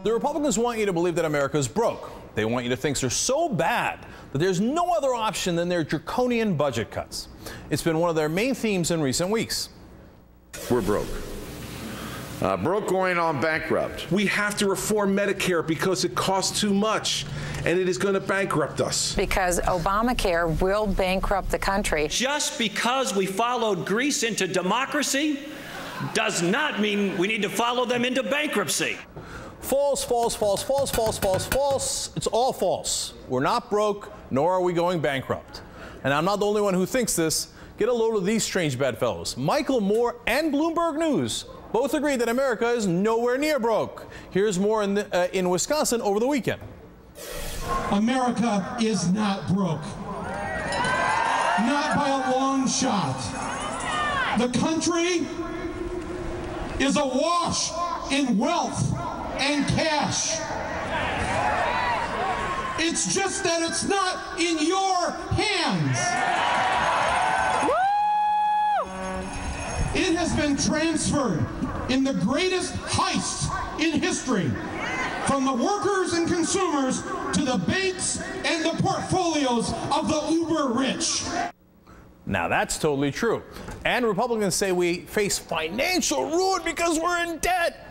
The Republicans want you to believe that America is broke. They want you to think they're so bad that there's no other option than their draconian budget cuts. It's been one of their main themes in recent weeks. We're broke. Broke going on bankrupt. We have to reform Medicare because it costs too much, and it is going to bankrupt us. Because Obamacare will bankrupt the country. Just because we followed Greece into democracy does not mean we need to follow them into bankruptcy. False, false, false, false, false, false, false. It's all false. We're not broke, nor are we going bankrupt. And I'm not the only one who thinks this. Get a load of these strange bedfellows. Michael Moore and Bloomberg News both agree that America is nowhere near broke. Here's more in Wisconsin over the weekend. America is not broke. Not by a long shot. The country is awash in wealth and cash. It's just that it's not in your hands. It has been transferred in the greatest heist in history from the workers and consumers to the banks and the portfolios of the uber rich. Now that's totally true. And Republicans say we face financial ruin because we're in debt.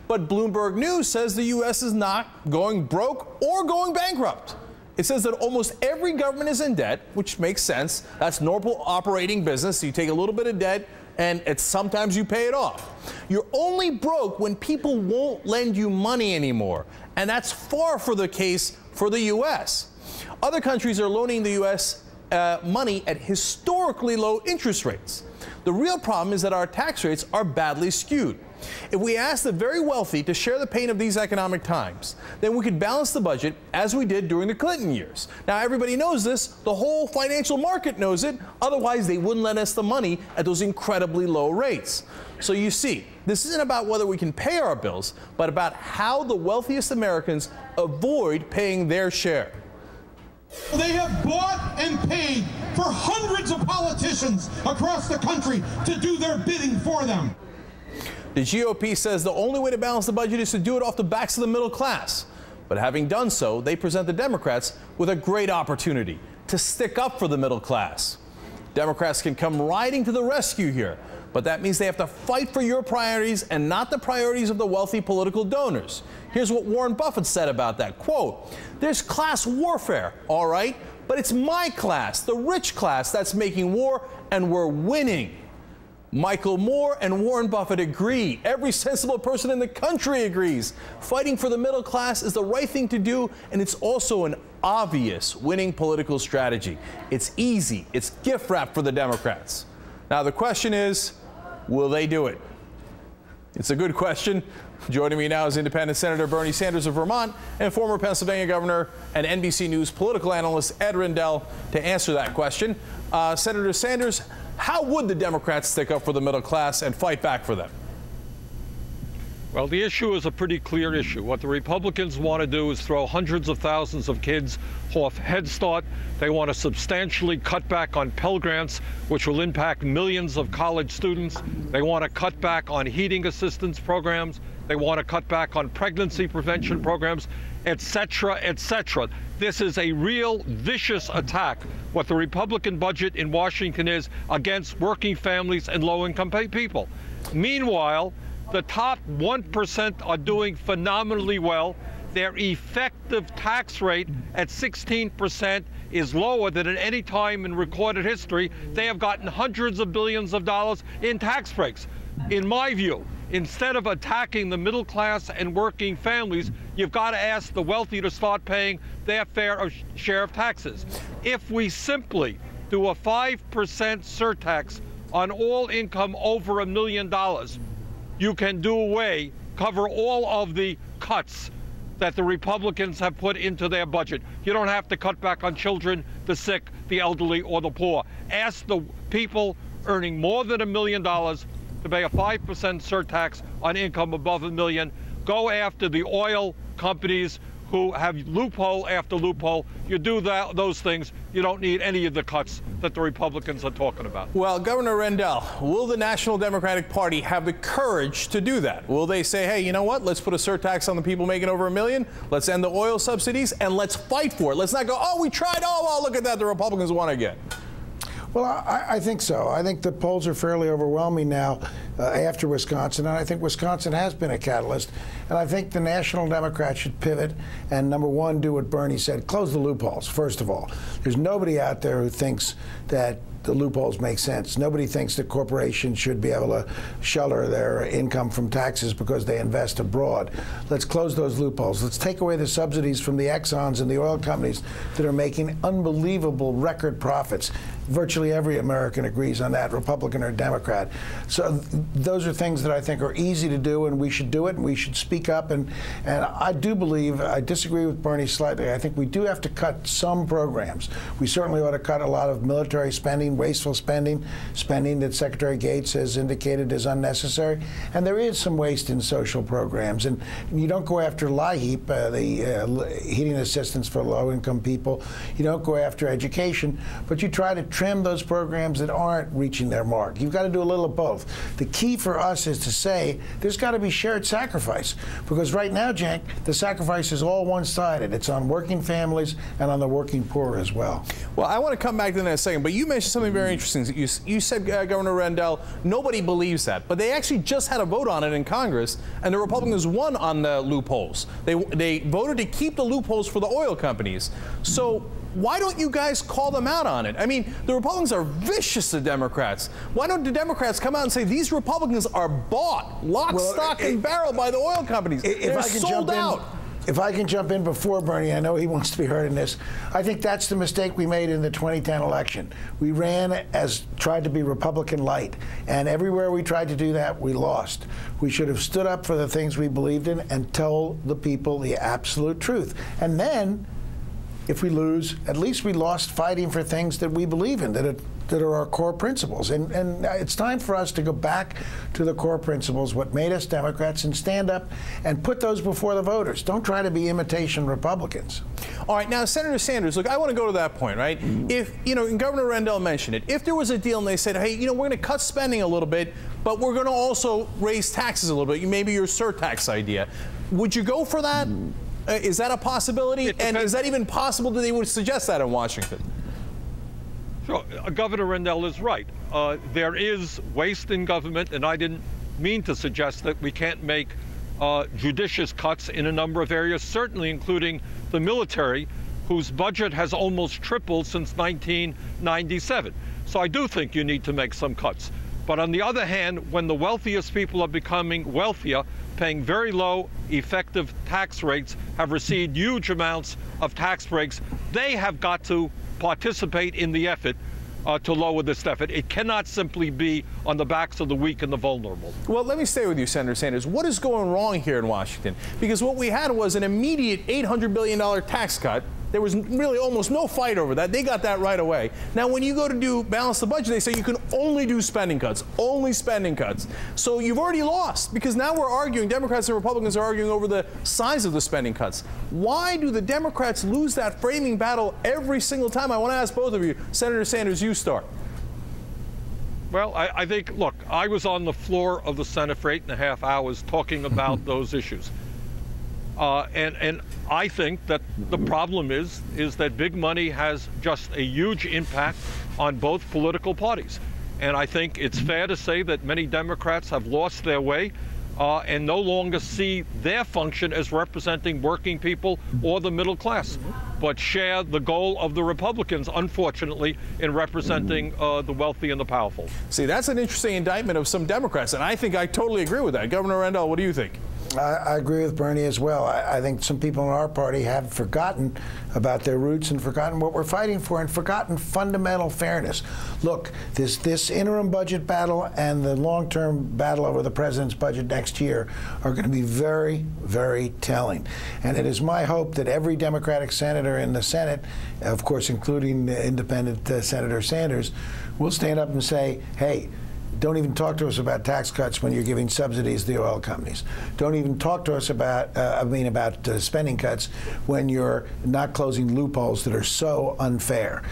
But Bloomberg News says the U.S. is not going broke or going bankrupt. It says that almost every government is in debt, which makes sense. That's normal operating business. You take a little bit of debt and sometimes you pay it off. You're only broke when people won't lend you money anymore. And that's far from the case for the U.S. Other countries are loaning the U.S. money at historically low interest rates. The real problem is that our tax rates are badly skewed. If we ask the very wealthy to share the pain of these economic times, then we could balance the budget as we did during the Clinton years. Now, everybody knows this. The whole financial market knows it. Otherwise, they wouldn't lend us the money at those incredibly low rates. So you see, this isn't about whether we can pay our bills, but about how the wealthiest Americans avoid paying their share. They have bought and paid for hundreds of politicians across the country to do their bidding for them. The GOP says the only way to balance the budget is to do it off the backs of the middle class. But having done so, they present the Democrats with a great opportunity to stick up for the middle class. Democrats can come riding to the rescue here, but that means they have to fight for your priorities and not the priorities of the wealthy political donors. Here's what Warren Buffett said about that. Quote, "There's class warfare, all right, but it's my class, the rich class, that's making war, and we're winning." Michael Moore and Warren Buffett agree. Every sensible person in the country agrees. Fighting for the middle class is the right thing to do, and it's also an obvious winning political strategy. It's easy. It's gift wrap for the Democrats. Now, the question is, will they do it? It's a good question. Joining me now is Independent Senator Bernie Sanders of Vermont and former Pennsylvania Governor and NBC News political analyst Ed Rendell to answer that question. Senator Sanders, how would the Democrats stick up for the middle class and fight back for them? Well, the issue is a pretty clear issue. What the Republicans want to do is throw hundreds of thousands of kids off Head Start. They want to substantially cut back on Pell Grants, which will impact millions of college students. They want to cut back on heating assistance programs. They want to cut back on pregnancy prevention programs, et cetera, et cetera. This is a real vicious attack, what the Republican budget in Washington is against working families and low-income people. Meanwhile, the top 1% are doing phenomenally well. Their effective tax rate at 16% is lower than at any time in recorded history. They have gotten hundreds of billions of dollars in tax breaks. In my view, instead of attacking the middle class and working families, you've got to ask the wealthy to start paying their fair share of taxes. If we simply do a 5% surtax on all income over $1 million, you can do away, cover all of the cuts that the Republicans have put into their budget. You don't have to cut back on children, the sick, the elderly, or the poor. Ask the people earning more than $1 million to pay a 5% surtax on income above $1 million. Go after the oil companies who have loophole after loophole. You do those things, you don't need any of the cuts that the Republicans are talking about. Well, Governor Rendell, will the National Democratic Party have the courage to do that? Will they say, hey, you know what, let's put a surtax on the people making over $1 million, let's end the oil subsidies, and let's fight for it. Let's not go, oh, we tried, oh, well, look at that, the Republicans won again. Well, I think so. I think the polls are fairly overwhelming now after Wisconsin, and I think Wisconsin has been a catalyst. And I think the National Democrats should pivot and, number one, do what Bernie said, close the loopholes, first of all. There's nobody out there who thinks that the loopholes make sense. Nobody thinks that corporations should be able to shelter their income from taxes because they invest abroad. Let's close those loopholes. Let's take away the subsidies from the Exxons and the oil companies that are making unbelievable record profits. Virtually every American agrees on that, Republican or Democrat. So those are things that I think are easy to do, and we should do it, and we should speak up. And I do believe, I disagree with Bernie slightly, I think we do have to cut some programs. We certainly ought to cut a lot of military spending, wasteful spending that Secretary Gates has indicated is unnecessary. And there is some waste in social programs. And you don't go after LIHEAP, the heating assistance for low-income people. You don't go after education, but you try to trim those programs that aren't reaching their mark. You've got to do a little of both. The key for us is to say there's got to be shared sacrifice, because right now, Cenk, the sacrifice is all one-sided. It's on working families and on the working poor as well. Well, I want to come back to that in a second, but you mentioned something very interesting. You said, Governor Rendell, nobody believes that, but they actually just had a vote on it in Congress, and the Republicans won on the loopholes. They voted to keep the loopholes for the oil companies. So why don't you guys call them out on it? I mean, the Republicans are vicious to Democrats. Why don't the Democrats come out and say these Republicans are bought, lock, stock, and barrel by the oil companies? They're sold out. If I can jump in before Bernie, I know he wants to be heard in this. I think that's the mistake we made in the 2010 election. We ran tried to be Republican light, and everywhere we tried to do that, we lost. We should have stood up for the things we believed in and told the people the absolute truth. And then, if we lose, at least we lost fighting for things that we believe in, that are our core principles. And it's time for us to go back to the core principles, what made us Democrats, and stand up and put those before the voters. Don't try to be imitation Republicans. All right, now, Senator Sanders, look, I want to go to that point, right? If, and Governor Rendell mentioned it, if there was a deal and they said, hey, we're going to cut spending a little bit, but we're going to also raise taxes a little bit, maybe your surtax idea, would you go for that? Is that a possibility? And is that even possible that they would suggest that in Washington? Sure. Governor Rendell is right. There is waste in government, and I didn't mean to suggest that we can't make judicious cuts in a number of areas, certainly including the military, whose budget has almost tripled since 1997. So I do think you need to make some cuts. But on the other hand, when the wealthiest people are becoming wealthier, paying very low effective tax rates, have received huge amounts of tax breaks, they have got to participate in the effort to lower this deficit. It cannot simply be on the backs of the weak and the vulnerable. Well, let me stay with you, Senator Sanders. What is going wrong here in Washington? Because what we had was an immediate $800 billion tax cut. There was really almost no fight over that. They got that right away. Now, when you go to balance the budget, they say you can only do spending cuts, only spending cuts. So you've already lost, because now we're arguing, Democrats and Republicans are arguing over the size of the spending cuts. Why do the Democrats lose that framing battle every single time? I want to ask both of you. Senator Sanders, you start. Well, I think, look, I was on the floor of the Senate for 8.5 hours talking about those issues. And I think that the problem is that big money has just a huge impact on both political parties. And I think it's fair to say that many Democrats have lost their way and no longer see their function as representing working people or the middle class, but share the goal of the Republicans, unfortunately, in representing the wealthy and the powerful. See, that's an interesting indictment of some Democrats, and I think I totally agree with that. Governor Rendell, what do you think? I agree with Bernie as well. I think some people in our party have forgotten about their roots and forgotten what we're fighting for and forgotten fundamental fairness. Look, this interim budget battle and the long-term battle over the president's budget next year are going to be very, very telling. And it is my hope that every Democratic senator in the Senate, of course including independent Senator Sanders, will stand up and say, hey, Don't even talk to us about tax cuts when you're giving subsidies to the oil companies. Don't even talk to us about, spending cuts when you're not closing loopholes that are so unfair.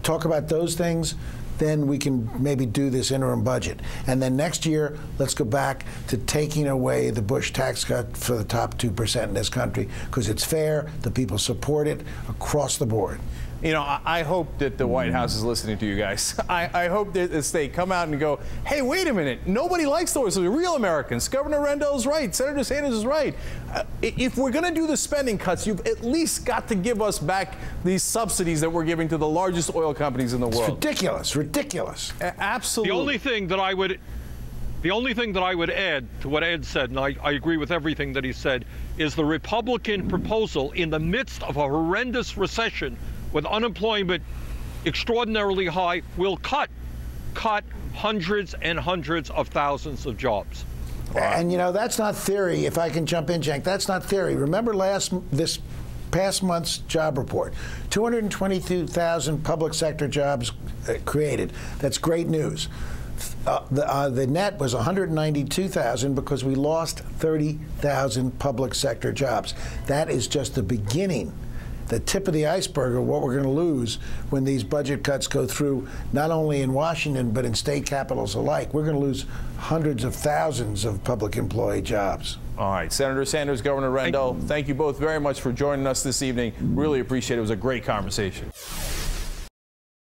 Talk about those things, then we can maybe do this interim budget. And then next year, let's go back to taking away the Bush tax cut for the top 2% in this country, because it's fair, the people support it across the board. You know, I hope that the White House is listening to you guys. I hope that they come out and go, hey, wait a minute. Nobody likes those. They're real Americans. Governor Rendell is right. Senator Sanders is right. If we're going to do the spending cuts, you've at least got to give us back these subsidies that we're giving to the largest oil companies in the world. It's ridiculous. Ridiculous. Absolutely. The only thing that I would add to what Ed said, and I agree with everything that he said, is the Republican proposal in the midst of a horrendous recession with unemployment extraordinarily high will cut hundreds and hundreds of thousands of jobs. And you know, that's not theory. If I can jump in, Cenk, that's not theory. Remember this past month's job report, 222,000 public sector jobs created. That's great news. The net was 192,000 because we lost 30,000 public sector jobs. That is just the beginning, the tip of the iceberg of what we're going to lose when these budget cuts go through, not only in Washington, but in state capitals alike. We're going to lose hundreds of thousands of public employee jobs. All right, Senator Sanders, Governor Rendell, thank you both very much for joining us this evening. Really appreciate it. It was a great conversation.